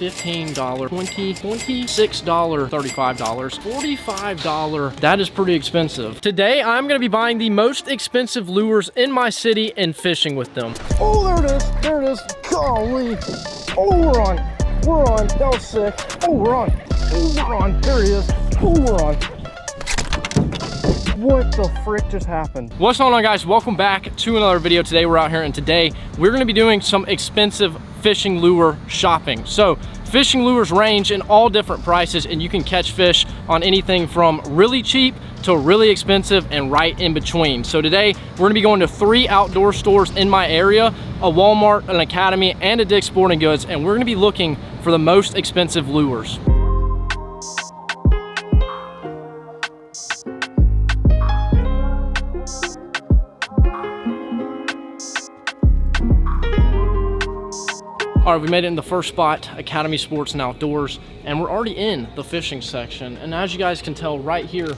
$15, $20, $26, $35, $45. That is pretty expensive. Today, I'm gonna be buying the most expensive lures in my city and fishing with them. Oh, there it is, there it is. Golly. Oh, we're on. We're on. That was sick. Oh, we're on. Oh, we're on. There it is. Oh, we're on. What the frick just happened? What's going on, guys? Welcome back to another video. Today we're out here, and today we're going to be doing some expensive fishing lure shopping. So fishing lures range in all different prices, and you can catch fish on anything from really cheap to really expensive and right in between. So today we're going to be going to 3 outdoor stores in my area, a Walmart, an Academy, and a Dick's Sporting Goods, and we're going to be looking for the most expensive lures. All right, we made it in the first spot, Academy Sports and Outdoors, and we're already in the fishing section. And as you guys can tell right here,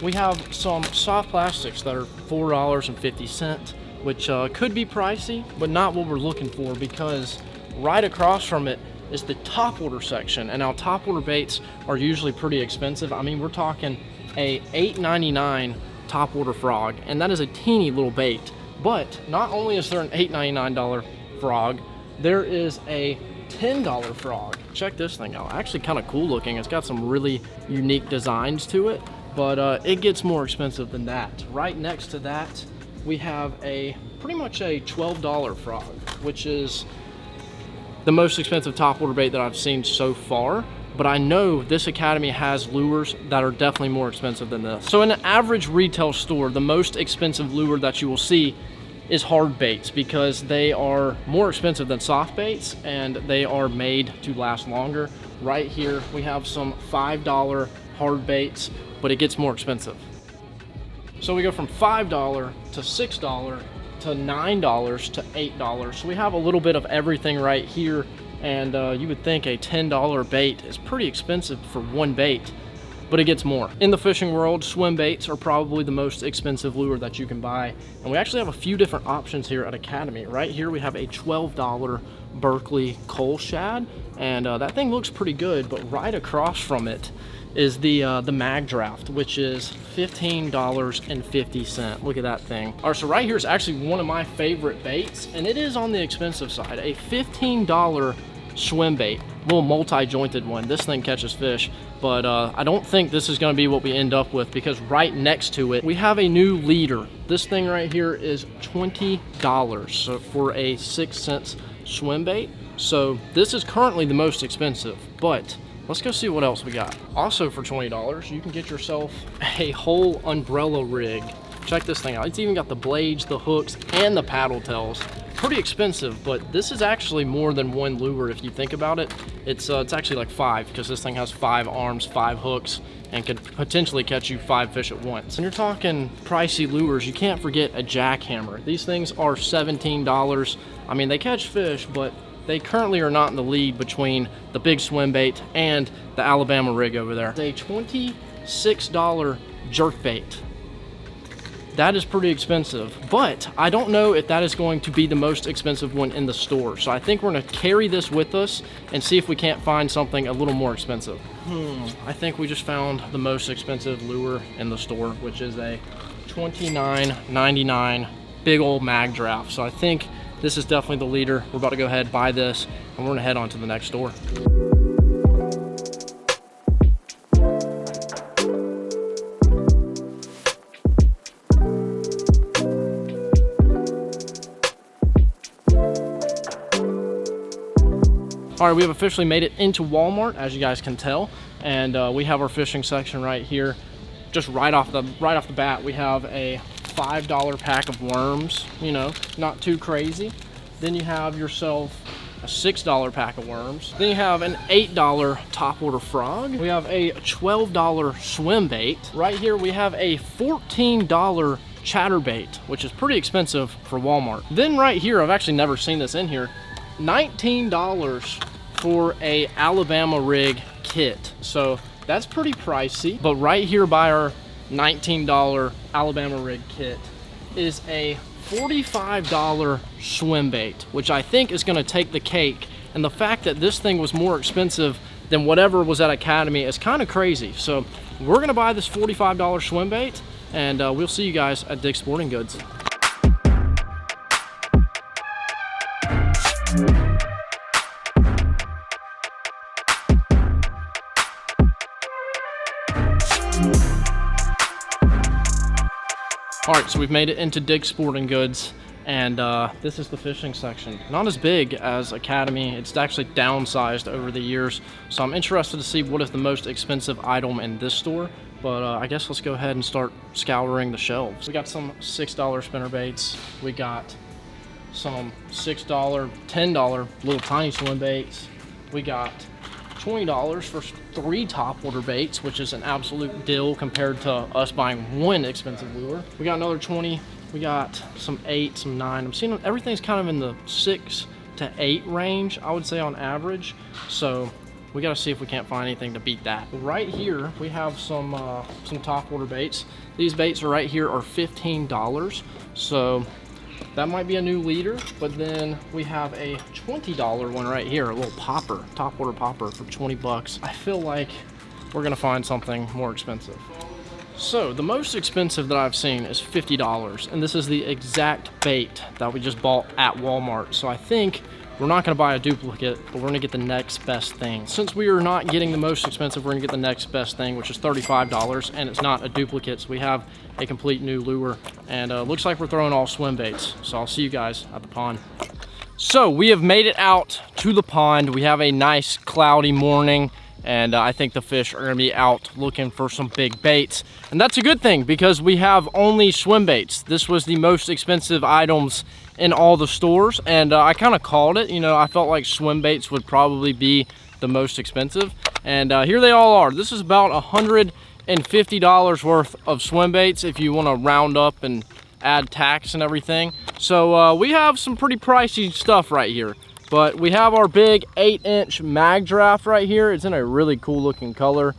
we have some soft plastics that are $4.50, which could be pricey, but not what we're looking for, because right across from it is the topwater section. And now topwater baits are usually pretty expensive. I mean, we're talking a $8.99 topwater frog, and that is a teeny little bait. But not only is there an $8.99 frog, there is a $10 frog. Check this thing out. Actually kind of cool looking. It's got some really unique designs to it, but it gets more expensive than that. Right next to that, we have pretty much a $12 frog, which is the most expensive topwater bait that I've seen so far. But I know this Academy has lures that are definitely more expensive than this. So in an average retail store, the most expensive lure that you will see is hard baits, because they are more expensive than soft baits and they are made to last longer. Right here we have some $5 hard baits, but it gets more expensive. So we go from $5 to $6 to $9 to $8. So we have a little bit of everything right here, and you would think a $10 bait is pretty expensive for one bait, but it gets more. In the fishing world, swim baits are probably the most expensive lure that you can buy. And we actually have a few different options here at Academy. Right here we have a $12 Berkeley coal shad, and that thing looks pretty good, but right across from it is the mag draft, which is $15.50. Look at that thing. All right, so right here is actually one of my favorite baits, and it is on the expensive side. A $15 swim bait, little multi-jointed one. This thing catches fish, but I don't think this is going to be what we end up with, because right next to it we have a new leader. This thing right here is $20 so for a 6-cent swim bait. So this is currently the most expensive, but let's go see what else we got. Also for $20 you can get yourself a whole umbrella rig. Check this thing out. It's even got the blades, the hooks, and the paddle tails. Pretty expensive, but this is actually more than one lure if you think about it. It's actually like 5, because this thing has 5 arms, 5 hooks, and could potentially catch you 5 fish at once. When you're talking pricey lures, you can't forget a jackhammer. These things are $17. I mean, they catch fish, but they currently are not in the lead between the big swim bait and the Alabama rig over there. It's a $26 jerk bait. That is pretty expensive, but I don't know if that is going to be the most expensive one in the store. So I think we're gonna carry this with us and see if we can't find something a little more expensive. I think we just found the most expensive lure in the store, which is a $29.99 big old mag draft. So I think this is definitely the leader. We're about to go ahead, buy this, and we're gonna head on to the next store. All right, we have officially made it into Walmart, as you guys can tell, and we have our fishing section right here. Just right off the bat, we have a $5 pack of worms. You know, not too crazy. Then you have yourself a $6 pack of worms. Then you have an $8 topwater frog. We have a $12 swim bait. Right here we have a $14 chatterbait, which is pretty expensive for Walmart. Then right here, I've actually never seen this in here, $19 for a Alabama rig kit. So that's pretty pricey, but right here by our $19 Alabama rig kit is a $45 swim bait, which I think is going to take the cake And the fact that this thing was more expensive than whatever was at Academy is kind of crazy. So we're gonna buy this $45 swim bait, and we'll see you guys at Dick's Sporting Goods. All right, so we've made it into Dick's Sporting Goods, and this is the fishing section. Not as big as Academy. It's actually downsized over the years. So I'm interested to see what is the most expensive item in this store. But I guess let's go ahead and start scouring the shelves. We got some $6 spinner baits. We got some $6, $10 little tiny swim baits. We got $20 for 3 topwater baits, which is an absolute deal compared to us buying 1 expensive lure. We got another 20. We got some 8, some 9. I'm seeing everything's kind of in the 6 to 8 range, I would say, on average. So we got to see if we can't find anything to beat that. Right here we have some topwater baits. These baits are right here are $15. So that might be a new leader, but then we have a $20 one right here, a little popper, topwater popper for 20 bucks. I feel like we're gonna find something more expensive. So the most expensive that I've seen is $50, and this is the exact bait that we just bought at Walmart. So I think we're not gonna buy a duplicate, but we're gonna get the next best thing. Since we are not getting the most expensive, we're gonna get the next best thing, which is $35, and it's not a duplicate. So we have a complete new lure, and looks like we're throwing all swim baits. So I'll see you guys at the pond. So we have made it out to the pond. We have a nice cloudy morning, and I think the fish are gonna be out looking for some big baits. And that's a good thing because we have only swim baits. This was the most expensive items in all the stores, and I kind of called it. You know, I felt like swim baits would probably be the most expensive, and here they all are. This is about $150 worth of swim baits if you want to round up and add tax and everything. So we have some pretty pricey stuff right here, but we have our big 8-inch mag draft right here. It's in a really cool looking color.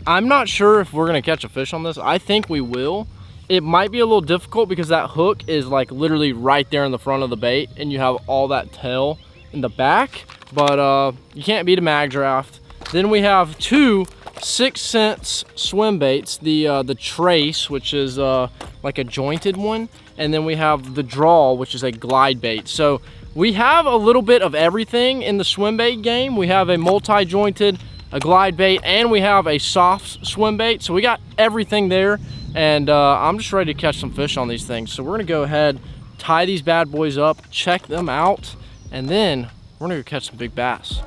I'm not sure if we're gonna catch a fish on this. I think we will. It might be a little difficult because that hook is like literally right there in the front of the bait, and you have all that tail in the back, but you can't beat a mag draft. Then we have 2 6-cent swim baits, the Trace, which is like a jointed one, and then we have the Draw, which is a glide bait. So we have a little bit of everything in the swim bait game. We have a multi-jointed, a glide bait, and we have a soft swim bait. So we got everything there, and I'm just ready to catch some fish on these things. So we're gonna go ahead, tie these bad boys up, check them out, and then we're gonna go catch some big bass.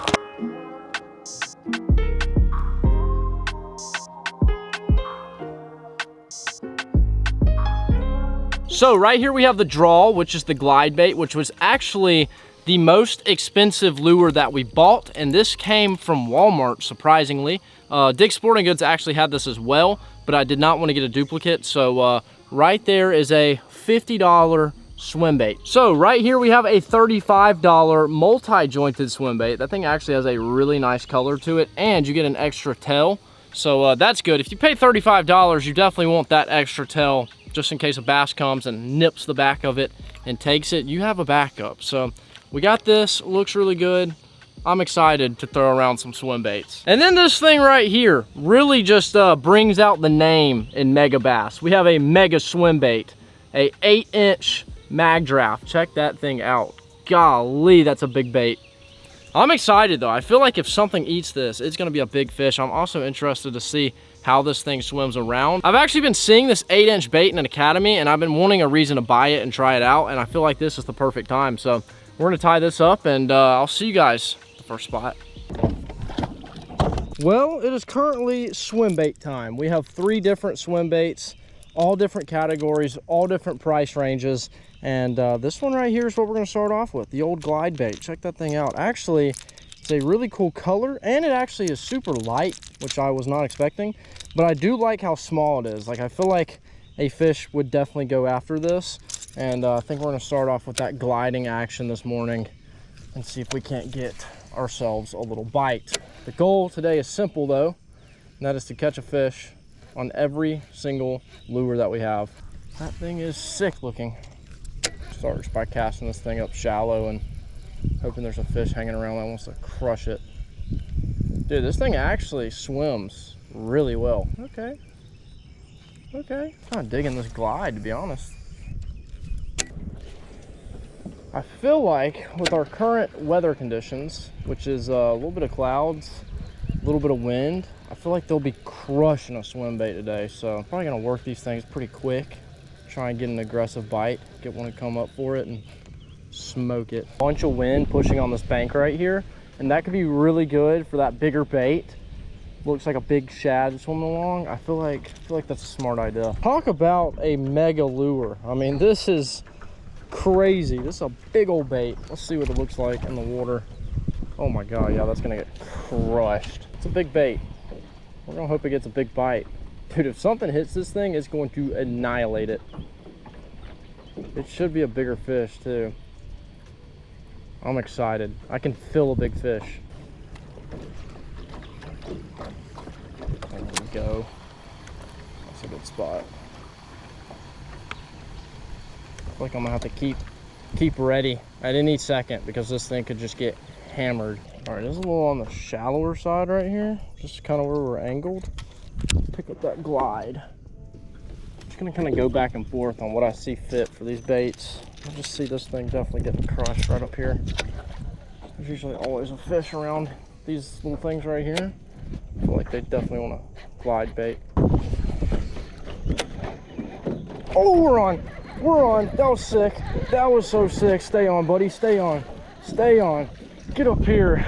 So right here we have the Draw, which is the glide bait, which was actually the most expensive lure that we bought, and this came from Walmart, surprisingly. Dick's Sporting Goods actually had this as well, but I did not want to get a duplicate. So right there is a $50 swim bait. So right here we have a $35 multi-jointed swim bait. That thing actually has a really nice color to it, and you get an extra tail. So that's good. If you pay $35, you definitely want that extra tail, just in case a bass comes and nips the back of it and takes it. You have a backup. So we got this, looks really good. I'm excited to throw around some swim baits. And then this thing right here really just brings out the name in mega bass. We have a mega swim bait, a 8-inch mag draft. Check that thing out. Golly, that's a big bait. I'm excited though. I feel like if something eats this, it's gonna be a big fish. I'm also interested to see how this thing swims around. I've actually been seeing this 8-inch bait in an Academy, and I've been wanting a reason to buy it and try it out, and I feel like this is the perfect time. So we're gonna tie this up, and I'll see you guys at the first spot. Well, it is currently swim bait time. We have 3 different swim baits, all different categories, all different price ranges. And this one right here is what we're gonna start off with, the old glide bait. Check that thing out. Actually, it's a really cool color, and it actually is super light, which I was not expecting. But I do like how small it is. Like, I feel like a fish would definitely go after this. And I think we're gonna start off with that gliding action this morning and see if we can't get ourselves a little bite. The goal today is simple though, and that is to catch a fish on every single lure that we have. That thing is sick looking. Starts by casting this thing up shallow and Hoping there's a fish hanging around that wants to crush it. Dude, this thing actually swims really well. Okay. Okay. Kind of digging this glide, to be honest. I feel like with our current weather conditions, which is a little bit of clouds, a little bit of wind, I feel like they'll be crushing a swim bait today. So I'm probably gonna work these things pretty quick, try and get an aggressive bite, get one to come up for it and smoke it. Bunch of wind pushing on this bank right here, and that could be really good for that bigger bait. Looks like a big shad swimming along. I feel like that's a smart idea. Talk about a mega lure. I mean, this is crazy. This is a big old bait. Let's see what it looks like in the water. Oh my god, yeah, that's gonna get crushed. It's a big bait. We're gonna hope it gets a big bite. Dude, if something hits this thing, it's going to annihilate it. It should be a bigger fish too. I'm excited. I can feel a big fish. There we go. That's a good spot. I feel like I'm gonna have to keep ready at any second because this thing could just get hammered. All right, this is a little on the shallower side right here, just kind of where we're angled. Pick up that glide. Just gonna kind of go back and forth on what I see fit for these baits. I just see this thing definitely getting crushed right up here. There's usually always a fish around these little things right here. I feel like they definitely want to glide bait. Oh, we're on. We're on. That was sick. That was so sick. Stay on, buddy. Stay on. Stay on. Get up here.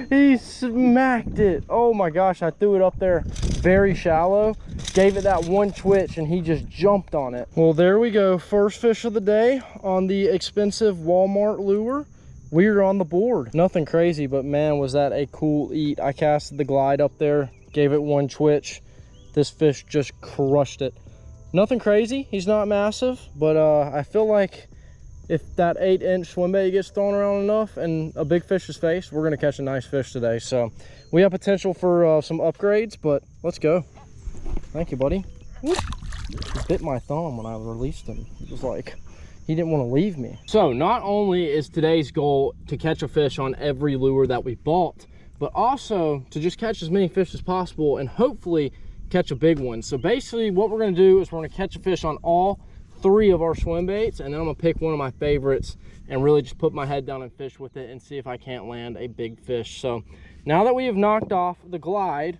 He smacked it. Oh my gosh, I threw it up there very shallow. Gave it that one twitch and he just jumped on it. Well, there we go. First fish of the day on the expensive Walmart lure. We're on the board. Nothing crazy, but man, was that a cool eat. I casted the glide up there, gave it one twitch. This fish just crushed it. Nothing crazy. He's not massive, but I feel like if that 8-inch swim bait gets thrown around enough and a big fish is faced, we're gonna catch a nice fish today. So we have potential for some upgrades, but let's go. Thank you, buddy. He bit my thumb when I released him. It was like, he didn't want to leave me. So not only is today's goal to catch a fish on every lure that we bought, but also to just catch as many fish as possible and hopefully catch a big one. So basically what we're gonna do is we're gonna catch a fish on all 3 of our swim baits, and then I'm gonna pick one of my favorites and really just put my head down and fish with it and see if I can't land a big fish. So now that we have knocked off the glide,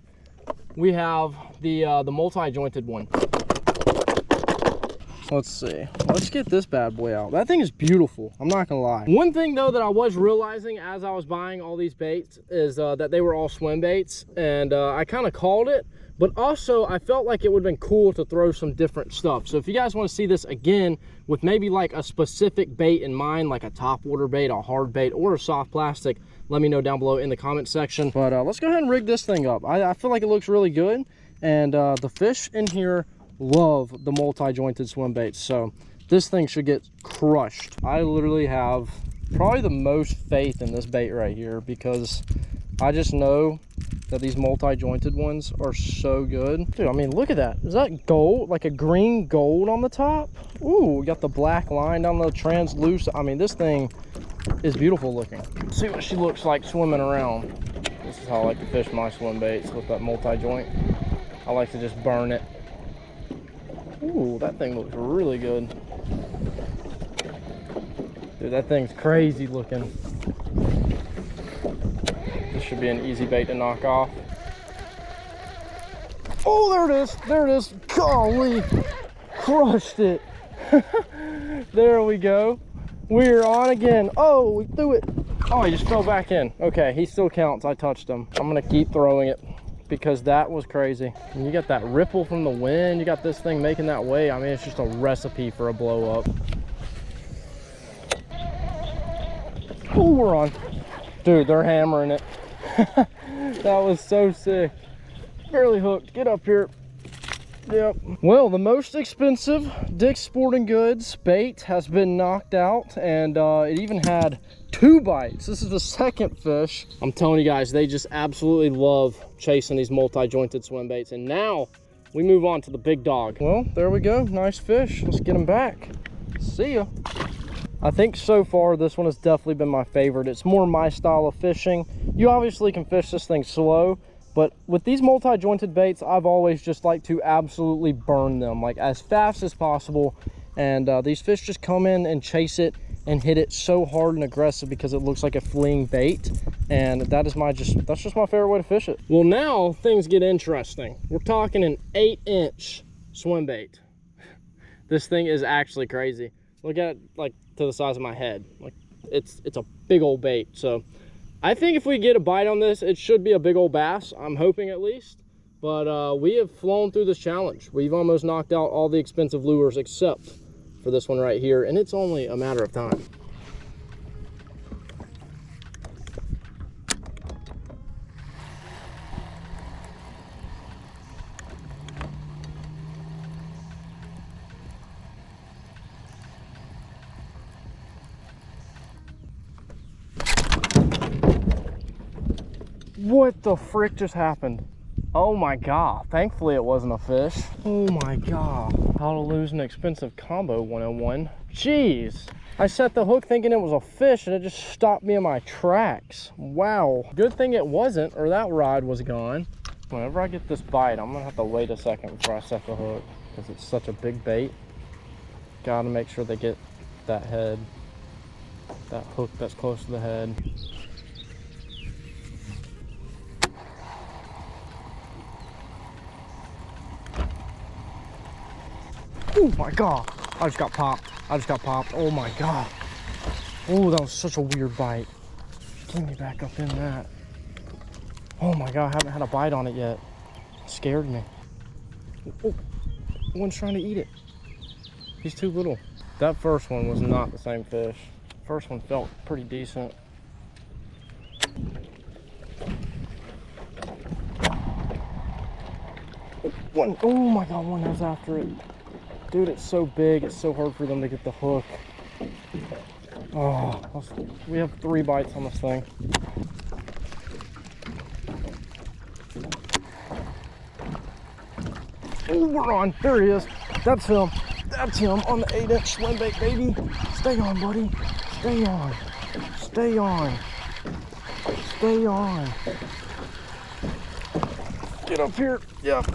we have the multi-jointed one. Let's see. Let's get this bad boy out. That thing is beautiful. I'm not gonna lie. One thing though that I was realizing as I was buying all these baits is that they were all swim baits, and I kind of called it, but also I felt like it would have been cool to throw some different stuff. So if you guys want to see this again with maybe like a specific bait in mind, like a top water bait, a hard bait, or a soft plastic, let me know down below in the comment section. But let's go ahead and rig this thing up. I feel like it looks really good, and the fish in here love the multi-jointed swim baits, so this thing should get crushed. I literally have probably the most faith in this bait right here because I just know that these multi-jointed ones are so good. Dude, I mean, look at that. Is that gold? Like a green gold on the top? Ooh, we got the black line down the translucent. I mean, this thing is beautiful looking. Let's see what she looks like swimming around. This is how I like to fish my swim baits, with that multi-joint. I like to just burn it. Ooh, that thing looks really good. Dude, that thing's crazy looking. This should be an easy bait to knock off. Oh, there it is. There it is. Golly. Crushed it. There we go. We're on again. Oh, we threw it. Oh, he just fell back in. Okay, he still counts. I touched him. I'm going to keep throwing it, because that was crazy. And you got that ripple from the wind, you got this thing making that way. I mean, it's just a recipe for a blow up. Oh, we're on. Dude, they're hammering it. That was so sick. Barely hooked. Get up here. Yep. Well, the most expensive Dick's Sporting Goods bait has been knocked out, and it even had 2 bites. This is the second fish. I'm telling you guys, they just absolutely love chasing these multi-jointed swim baits. And now we move on to the big dog. Well, there we go. Nice fish. Let's get him back. See ya. I think so far this one has definitely been my favorite. It's more my style of fishing. You obviously can fish this thing slow, but with these multi-jointed baits, I've always just liked to absolutely burn them, like as fast as possible. And these fish just come in and chase it and hit it so hard and aggressive because it looks like a fleeing bait. And that's just my favorite way to fish it. Well, now things get interesting. We're talking an 8-inch swim bait. This thing is actually crazy. Look at it, like, to the size of my head. Like, it's a big old bait. So I think if we get a bite on this, it should be a big old bass. I'm hoping at least. But we have flown through this challenge. We've almost knocked out all the expensive lures except for this one right here, and it's only a matter of time. What the frick just happened? Oh my god, thankfully it wasn't a fish. Oh my god. How to lose an expensive combo 101. Jeez. I set the hook thinking it was a fish and it just stopped me in my tracks. Wow. Good thing it wasn't, or that rod was gone. Whenever I get this bite, I'm gonna have to wait a second before I set the hook because it's such a big bait. Gotta make sure they get that head, that hook that's close to the head. Oh my god, I just got popped. Oh my god. Oh, that was such a weird bite. Get me back up in that. Oh my god, I haven't had a bite on it yet. It scared me. Oh, one's trying to eat it. He's too little. That first one was not the same fish. First one felt pretty decent. Oh my god, one was after it. Dude, it's so big, it's so hard for them to get the hook. Oh, we have 3 bites on this thing. Oh, we're on. There he is. That's him. That's him on the 8-inch swim bait, baby. Stay on, buddy. Stay on. Stay on. Stay on. Get up here. Yep.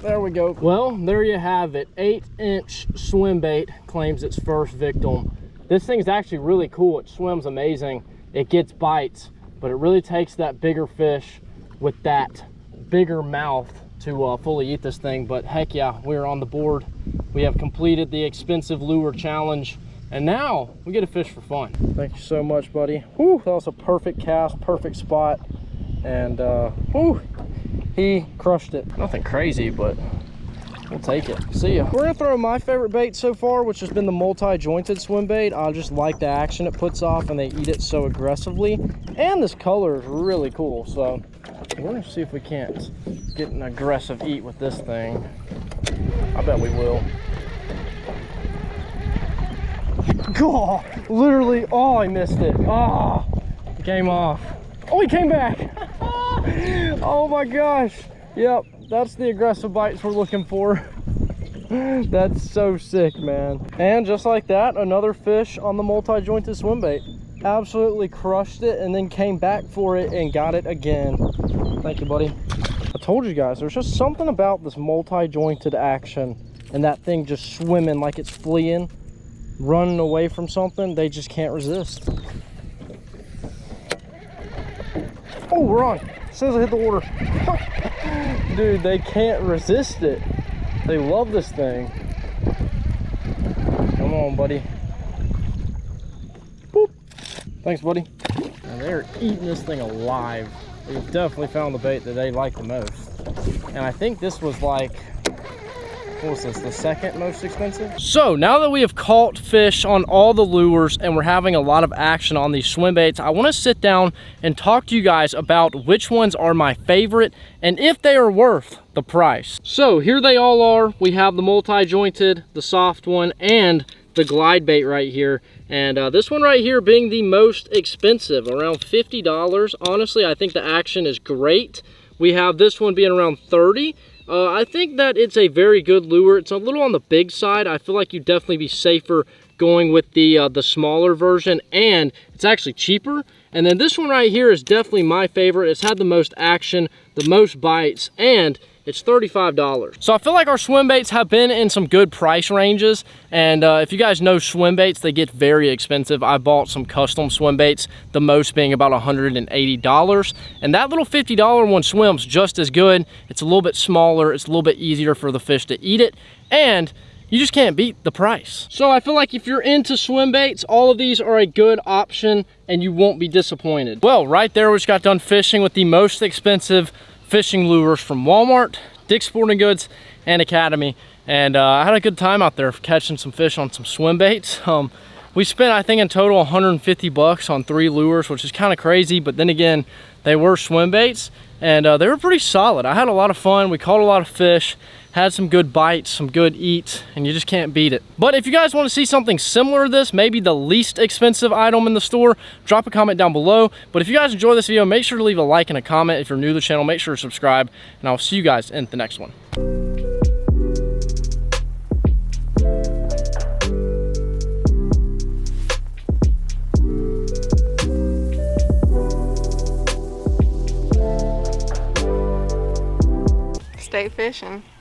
There we go. Well, there you have it. 8-inch swim bait claims its first victim. This thing's actually really cool. It swims amazing. It gets bites, but it really takes that bigger fish with that bigger mouth to fully eat this thing. But heck yeah, we're on the board. We have completed the expensive lure challenge, and now we get to fish for fun. Thank you so much, buddy. Whew, that was a perfect cast, perfect spot, and whew, he crushed it. Nothing crazy, but we'll take it. See ya. We're gonna throw my favorite bait so far, which has been the multi-jointed swim bait. I just like the action it puts off, and they eat it so aggressively. And this color is really cool, so we're gonna see if we can't get an aggressive eat with this thing. I bet we will. God, literally, oh, I missed it. Oh, it came off. Oh, he came back. Oh my gosh. Yep, that's the aggressive bites we're looking for. That's so sick, man. And just like that, another fish on the multi-jointed swim bait. Absolutely crushed it and then came back for it and got it again. Thank you, buddy. I told you guys, there's just something about this multi-jointed action and that thing just swimming like it's fleeing, running away from something. They just can't resist. Oh, we're on. As soon as I hit the water. Dude, they can't resist it. They love this thing. Come on, buddy. Boop. Thanks, buddy. And they're eating this thing alive. We've definitely found the bait that they like the most. And I think this was like, what was this, the second most expensive? So now that we have caught fish on all the lures and we're having a lot of action on these swim baits, I want to sit down and talk to you guys about which ones are my favorite and if they are worth the price. So here they all are. We have the multi-jointed, the soft one, and the glide bait right here. And this one right here being the most expensive, around $50. Honestly, I think the action is great. We have this one being around $30. I think that it's a very good lure. It's a little on the big side. I feel like you'd definitely be safer going with the smaller version, and it's actually cheaper. And then this one right here is definitely my favorite. It's had the most action, the most bites, and it's $35. So I feel like our swim baits have been in some good price ranges. And if you guys know swim baits, they get very expensive. I bought some custom swim baits, the most being about $180. And that little $50 one swims just as good. It's a little bit smaller. It's a little bit easier for the fish to eat it. And you just can't beat the price. So I feel like if you're into swim baits, all of these are a good option and you won't be disappointed. Well, right there, we just got done fishing with the most expensive fishing lures from Walmart, Dick's Sporting Goods, and Academy. And I had a good time out there catching some fish on some swim baits. We spent, I think, in total 150 bucks on 3 lures, which is kind of crazy, but then again, they were swim baits and they were pretty solid. I had a lot of fun. We caught a lot of fish, had some good bites, some good eats, and you just can't beat it. But if you guys want to see something similar to this, maybe the least expensive item in the store, drop a comment down below. But if you guys enjoy this video, make sure to leave a like and a comment. If you're new to the channel, make sure to subscribe, and I'll see you guys in the next one. Stay fishing.